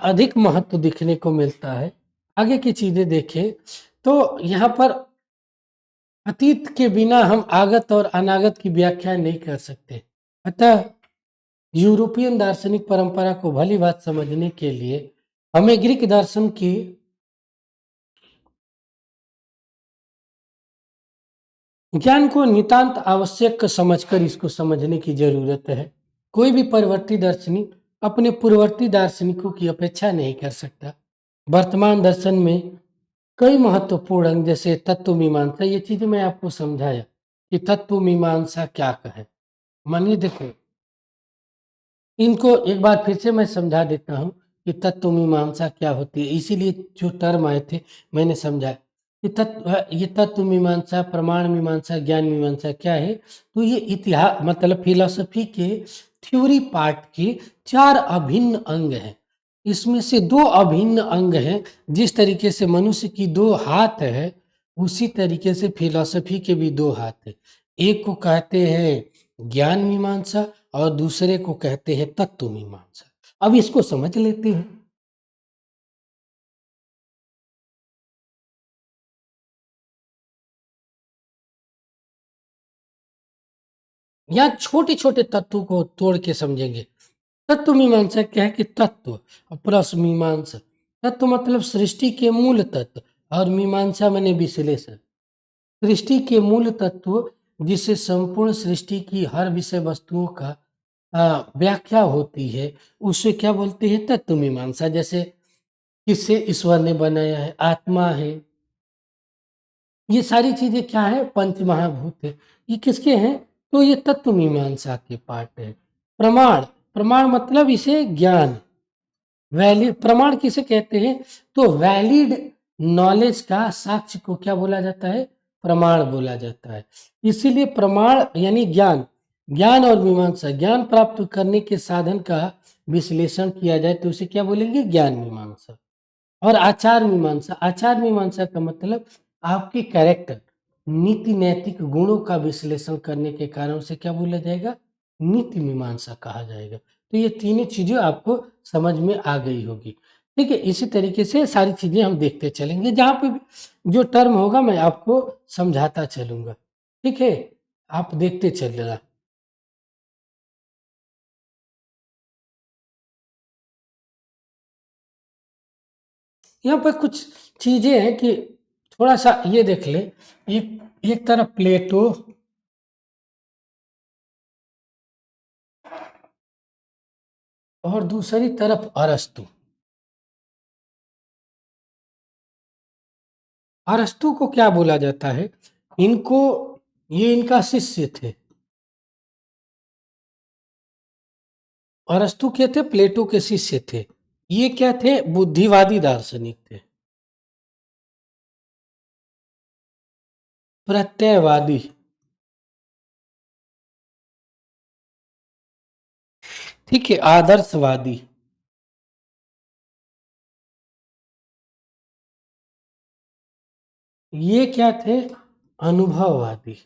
अधिक महत्व दिखने को मिलता है। आगे की चीजें देखें तो यहाँ पर अतीत के बिना हम आगत और अनागत की व्याख्या नहीं कर सकते। अतः यूरोपियन दार्शनिक परंपरा को भली बात समझने के लिए हमें ग्रीक दर्शन की ज्ञान को नितांत आवश्यक समझकर इसको समझने की जरूरत है। कोई भी परवर्ती दार्शनिक अपने पूर्ववर्ती दार्शनिकों की अपेक्षा नहीं कर सकता। वर्तमान दर्शन में कई महत्वपूर्ण अंग जैसे तत्व मीमांसा, ये चीजें मैं आपको समझाया कि तत्व मीमांसा क्या है। मानिए देखो, इनको एक बार फिर से मैं समझा देता हूँ कि तत्व मीमांसा क्या होती है। इसीलिए जो टर्म आए थे मैंने समझा कि ये तत्व मीमांसा, प्रमाण मीमांसा, ज्ञान मीमांसा क्या है। तो ये इतिहास मतलब फिलॉसफी के थ्योरी पार्ट के 4 अभिन्न अंग हैं। इसमें से 2 अभिन्न अंग हैं। जिस तरीके से मनुष्य की 2 हाथ है, उसी तरीके से फिलॉसफी के भी 2 हाथ है। एक को कहते हैं ज्ञान मीमांसा और दूसरे को कहते हैं तत्व मीमांसा। अब इसको समझ लेते हैं। यहाँ छोटे-छोटे तत्वों को तोड़ के समझेंगे। तत्व मीमांसा क्या है कि तत्व और प्लस मीमांसा। तत्व मतलब सृष्टि के मूल तत्व और मीमांसा माने विश्लेषण। सृष्टि के मूल तत्व जिससे संपूर्ण सृष्टि की हर विषय वस्तुओं का व्याख्या होती है, उसे क्या बोलते हैं? तत्व मीमांसा। जैसे किससे ईश्वर ने बनाया है, आत्मा है, ये सारी चीजें क्या है? पंच महाभूत है। ये किसके हैं? तो ये तत्व मीमांसा के पार्ट है। प्रमाण, प्रमाण मतलब इसे ज्ञान, वैलिड प्रमाण किसे कहते हैं? तो वैलिड नॉलेज का साक्ष्य को क्या बोला जाता है? प्रमाण बोला जाता है। इसीलिए प्रमाण यानी ज्ञान, ज्ञान और मीमांसा, ज्ञान प्राप्त करने के साधन का विश्लेषण किया जाए तो उसे क्या बोलेंगे? ज्ञान मीमांसा। और आचार मीमांसा, आचार मीमांसा का मतलब आपके कैरेक्टर, नीति नैतिक गुणों का विश्लेषण करने के कारण उसे क्या बोला जाएगा? नीति मीमांसा कहा जाएगा। तो ये तीनों चीजें आपको समझ में आ गई होगी। ठीक है, इसी तरीके से सारी चीजें हम देखते चलेंगे। जहाँ पे भी जो टर्म होगा मैं आपको समझाता चलूंगा। ठीक है, आप देखते चलिएगा। यहाँ पर कुछ चीजें हैं कि थोड़ा सा ये देख ले। एक एक तरफ प्लेटो और दूसरी तरफ अरस्तु। अरस्तु को क्या बोला जाता है? इनको, ये इनका शिष्य थे। अरस्तु के थे, प्लेटो के शिष्य थे। ये क्या थे? बुद्धिवादी दार्शनिक थे, प्रत्ययवादी। ठीक है, आदर्शवादी। ये क्या थे? अनुभववादी।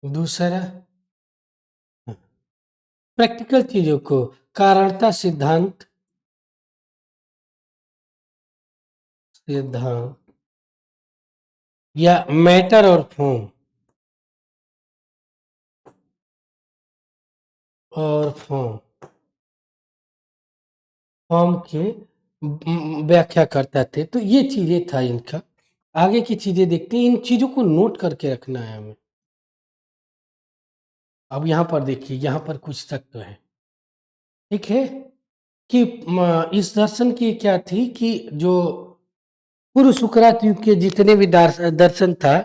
दूसरा, प्रैक्टिकल चीजों को, कारणता सिद्धांत, सिद्धांत या मैटर और फॉर्म, और फॉर्म, फॉर्म के व्याख्या करता थे। तो ये चीजें था इनका। आगे की चीजें देखते हैं। इन चीजों को नोट करके रखना है हमें। अब यहाँ पर देखिए, यहाँ पर कुछ तत्व है। ठीक है, कि इस दर्शन की क्या थी कि जो पूर्व सुकरात युग के जितने भी दर्शन था,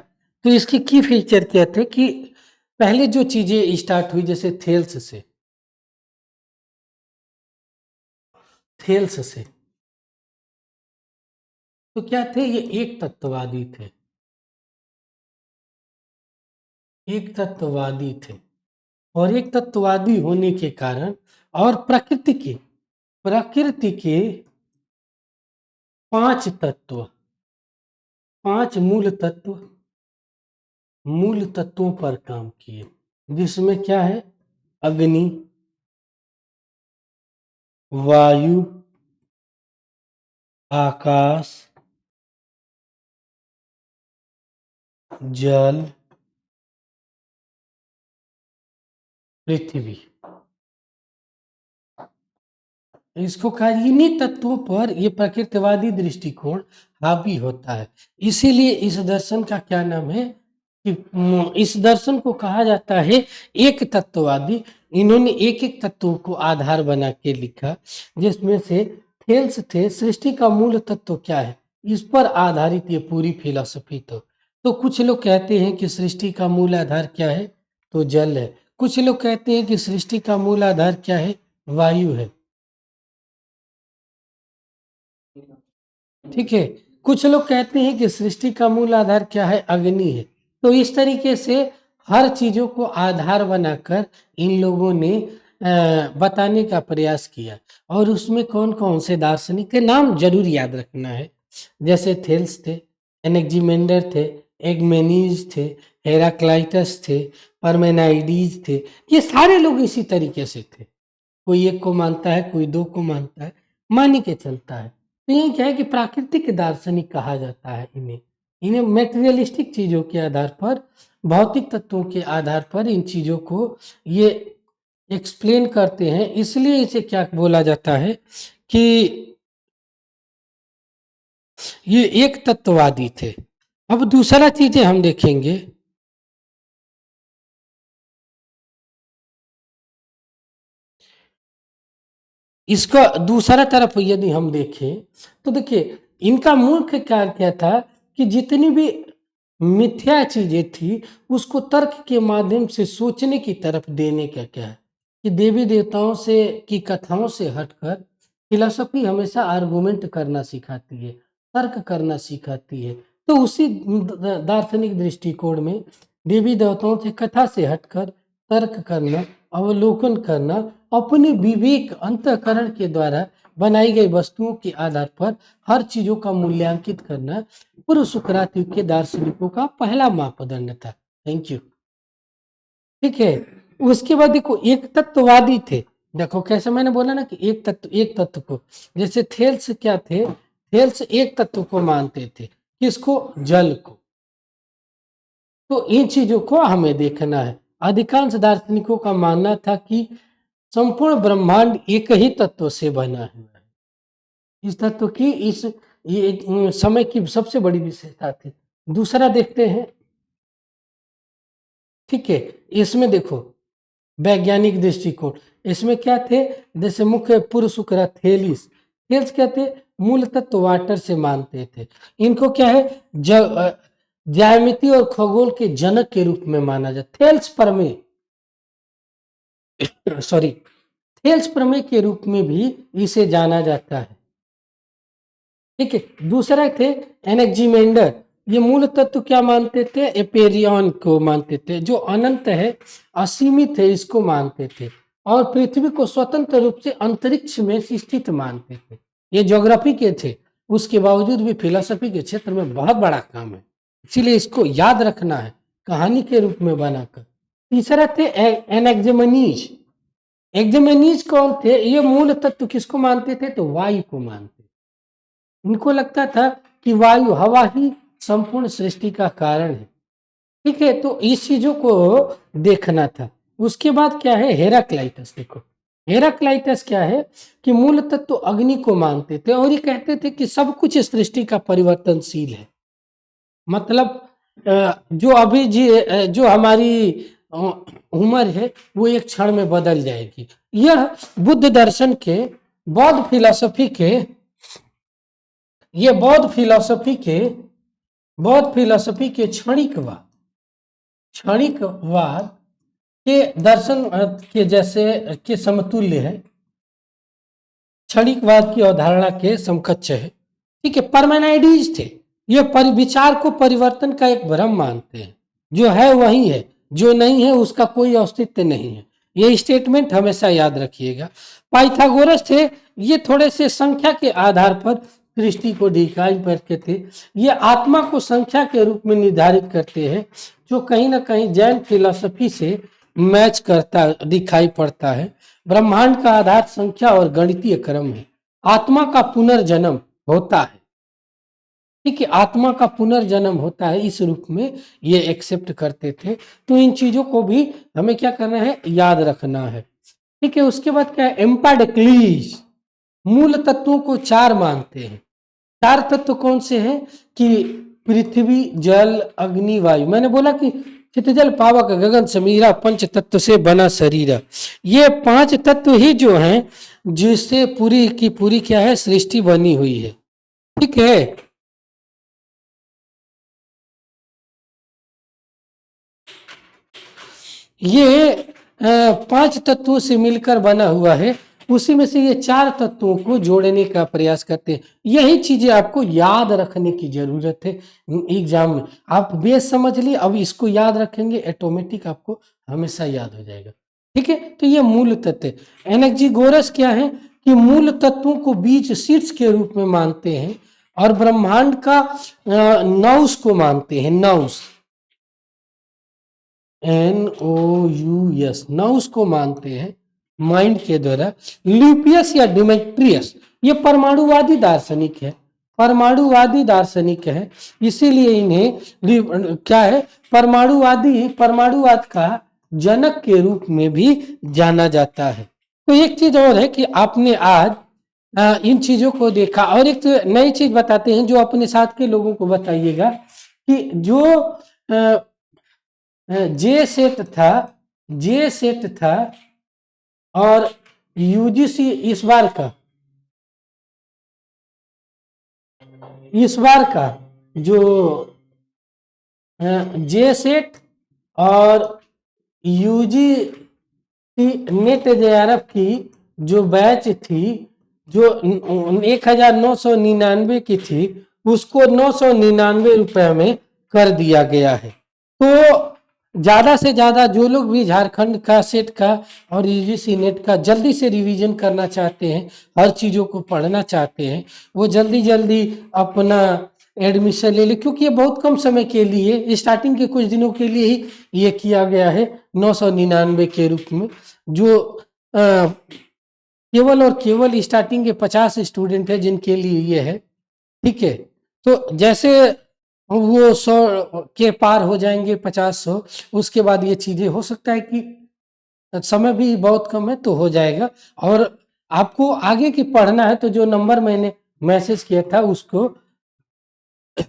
तो इसकी की फीचर क्या थे कि पहले जो चीजें स्टार्ट हुई जैसे थेल्स से, तो क्या थे? ये एक तत्ववादी थे, एक तत्ववादी थे। और एक तत्ववादी होने के कारण और प्रकृति के 5 तत्व, 5 मूल तत्व मूल तत्वों पर काम किए, जिसमें क्या है, अग्नि, वायु, आकाश, जल, पृथ्वी। इसको कहा, इन्हीं तत्वों पर ये प्रकृतिवादी दृष्टिकोण हावी होता है। इसीलिए इस दर्शन का क्या नाम है कि इस दर्शन को कहा जाता है एक तत्ववादी। इन्होंने एक एक तत्वों को आधार बना के लिखा, जिसमें से थेल्स थे, सृष्टि का मूल तत्व क्या है, इस पर आधारित ये पूरी फिलॉसफी। तो कुछ लोग कहते हैं कि सृष्टि का मूल आधार क्या है, तो जल है। कुछ लोग कहते हैं कि सृष्टि का मूल आधार क्या है, वायु है। ठीक है, कुछ लोग कहते हैं कि सृष्टि का मूल आधार क्या है, अग्नि है। तो इस तरीके से हर चीजों को आधार बनाकर इन लोगों ने बताने का प्रयास किया। और उसमें कौन कौन से दार्शनिक के नाम जरूर याद रखना है, जैसे थेल्स थे, एनेक्जिमेंडर थे, एगमेनीज थे, हेराक्लाइटस थे, परमेनाइडीज थे। ये सारे लोग इसी तरीके से थे। कोई एक को मानता है, कोई दो को मानता है, मान के चलता है। तो ये क्या है कि प्राकृतिक दार्शनिक कहा जाता है इन्हें। इन्हें मेटेरियलिस्टिक चीजों के आधार पर, भौतिक तत्वों के आधार पर इन चीजों को ये एक्सप्लेन करते हैं। इसलिए इसे क्या बोला जाता है कि ये एक तत्ववादी थे। अब दूसरा चीजें हम देखेंगे, इसका दूसरा तरफ यदि हम देखें तो देखिए, इनका मुख्य कार्य क्या था कि जितनी भी मिथ्या चीजें थी उसको तर्क के माध्यम से सोचने की तरफ देने का क्या है कि देवी देवताओं से की कथाओं से हटकर फिलॉसफी हमेशा आर्गुमेंट करना सिखाती है, तर्क करना सिखाती है। तो उसी दार्शनिक दृष्टिकोण में देवी देवताओं से कथा से हटकर तर्क करना, अवलोकन करना, अपने विवेक अंतःकरण के द्वारा बनाई गई वस्तुओं के आधार पर हर चीजों का मूल्यांकित करना पूर्व सुकरात युग के दार्शनिकों का पहला मापदंड था। Thank you. ठीक है, उसके बाद देखो एक तत्ववादी थे। देखो कैसे मैंने बोला ना कि एक तत्व को, जैसे थेल्स क्या थे, थेल्स एक तत्व को मानते थे, किसको, जल को। तो इन चीजों को हमें देखना है। अधिकांश दार्शनिकों का मानना था कि संपूर्ण ब्रह्मांड एक ही तत्व से बना हुआ है। इस तत्व की ये समय की सबसे बड़ी विशेषता थी। दूसरा देखते हैं, ठीक है, इसमें देखो वैज्ञानिक दृष्टिकोण, इसमें क्या थे, जैसे मुख्य पूर्व शुक्र थेलिस, थेल्स क्या थे, मूल तत्व वाटर से मानते थे। इनको क्या है, ज्यामिति और खगोल के जनक के रूप में माना जाता। थेल्स प्रमेय, सॉरी, थेल्स प्रमेय के रूप में भी इसे जाना जाता है। ठीक है, दूसरा थे एनेक्जिमेंडर, ये मूल तत्व क्या मानते थे, एपेरियन को मानते थे, जो अनंत है, असीमित है, इसको मानते थे। और पृथ्वी को स्वतंत्र रूप से अंतरिक्ष में स्थित मानते थे। ये ज्योग्राफी के थे, उसके बावजूद भी फिलोसफी के क्षेत्र में बहुत बड़ा काम है, इसीलिए इसको याद रखना है कहानी के रूप में बनाकर। तीसरा थे एनेक्जिमेनीज। एग्जिमेनीज कौन थे, ये मूल तत्व किसको मानते थे, तो वायु को मानते। इनको लगता था कि वायु, हवा ही संपूर्ण सृष्टि का कारण है। ठीक है, तो इस चीजों को देखना था। उसके बाद क्या है, हेराक्लाइटस। देखो हेराक्लाइटस क्या है कि मूल तत्व अग्नि को मानते थे और ये कहते थे कि सब कुछ इस सृष्टि का परिवर्तनशील है। मतलब जो अभी जो हमारी उम्र है वो एक क्षण में बदल जाएगी। यह बुद्ध दर्शन के, बौद्ध फिलॉसफी के, ये बौद्ध फिलॉसफी के क्षणिकवाद के दर्शन के जैसे के समतुल्य है, क्षणिकवाद की अवधारणा के समकक्ष है। ठीक है, परमेनाइडीज थे, ये विचार को परिवर्तन का एक भ्रम मानते हैं, जो है वही है, जो नहीं है उसका कोई अस्तित्व नहीं है। ये स्टेटमेंट हमेशा याद रखिएगा। पाइथागोरस थे, ये थोड़े से संख्या के आधार पर सृष्टि को डिफाइन करते थे। ये आत्मा को संख्या के रूप में निर्धारित करते हैं, जो कहीं ना कहीं जैन फिलॉसफी से मैच करता दिखाई पड़ता है। ब्रह्मांड का आधार संख्या और गणितीय क्रम है। आत्मा का पुनर्जन्म होता है, ठीक है, आत्मा का पुनर्जन्म होता है, इस रूप में ये एक्सेप्ट करते थे। तो इन चीजों को भी हमें क्या करना है, याद रखना है, ठीक है। उसके बाद क्या है, एम्पाडेक्लीज मूल तत्वों को चार मानते हैं। चार तत्व कौन से हैं कि पृथ्वी, जल, अग्नि, वायु। मैंने बोला कि चित, जल, पावक, गगन, समीरा पंच तत्व से बना शरीर। ये पांच तत्व ही जो हैं जिससे पूरी की पूरी क्या है, सृष्टि बनी हुई है, ठीक है। ये पांच तत्वों से मिलकर बना हुआ है। उसी में से ये चार तत्वों को जोड़ने का प्रयास करते हैं। यही चीजें आपको याद रखने की जरूरत है एग्जाम में। आप बेस समझ लिए, अब इसको याद रखेंगे, ऑटोमेटिक आपको हमेशा याद हो जाएगा, ठीक है। तो ये मूल तत्व है। एनएक्जीगोरस क्या है कि मूल तत्वों को बीज सीड्स के रूप में मानते हैं और ब्रह्मांड का नौस को मानते हैं, नौस, NOUS, नौस को मानते हैं माइंड के द्वारा। ल्यूपियस या डिमेट्रियस ये परमाणुवादी दार्शनिक है, परमाणुवादी दार्शनिक है, इसीलिए इन्हें क्या है, परमाणुवाद का जनक के रूप में भी जाना जाता है। तो एक चीज और है कि आपने आज इन चीजों को देखा, और एक तो नई चीज बताते हैं जो अपने साथ के लोगों को बताइएगा कि जो जे सेट था और यूजीसी इस बार का जो जे सेट और यूजी नेट JRF की जो बैच थी, जो 1999 की थी, उसको 999 रुपए में कर दिया गया है। तो ज्यादा से ज्यादा जो लोग भी झारखंड का सेट का और यूजीसी नेट का जल्दी से रिवीजन करना चाहते हैं, हर चीजों को पढ़ना चाहते हैं, वो जल्दी जल्दी अपना एडमिशन ले ले, क्योंकि ये बहुत कम समय के लिए, स्टार्टिंग के कुछ दिनों के लिए ही ये किया गया है 999 के रूप में। जो केवल और केवल स्टार्टिंग के 50 स्टूडेंट है जिनके लिए ये है, ठीक है। तो जैसे वो 100 के पार हो जाएंगे, 50-100, उसके बाद ये चीजें हो सकता है कि समय भी बहुत कम है तो हो जाएगा। और आपको आगे की पढ़ना है तो जो नंबर मैंने मैसेज किया था उसको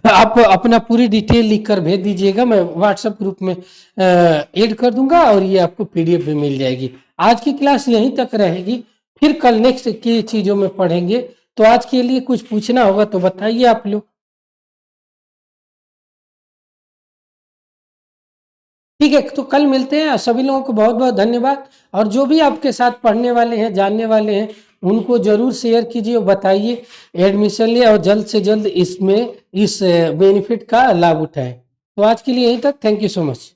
आप अपना पूरी डिटेल लिखकर भेज दीजिएगा, मैं व्हाट्सएप ग्रुप में ऐड कर दूंगा और ये आपको PDF भी मिल जाएगी। आज की क्लास यहीं तक रहेगी, फिर कल नेक्स्ट की चीजों में पढ़ेंगे। तो आज के लिए कुछ पूछना होगा तो बताइए आप लोग, ठीक है। तो कल मिलते हैं। सभी लोगों को बहुत बहुत धन्यवाद, और जो भी आपके साथ पढ़ने वाले हैं, जानने वाले हैं, उनको जरूर शेयर कीजिए और बताइए एडमिशन ले और जल्द से जल्द इसमें इस बेनिफिट का लाभ उठाएं। तो आज के लिए यहीं तक, थैंक यू सो मच।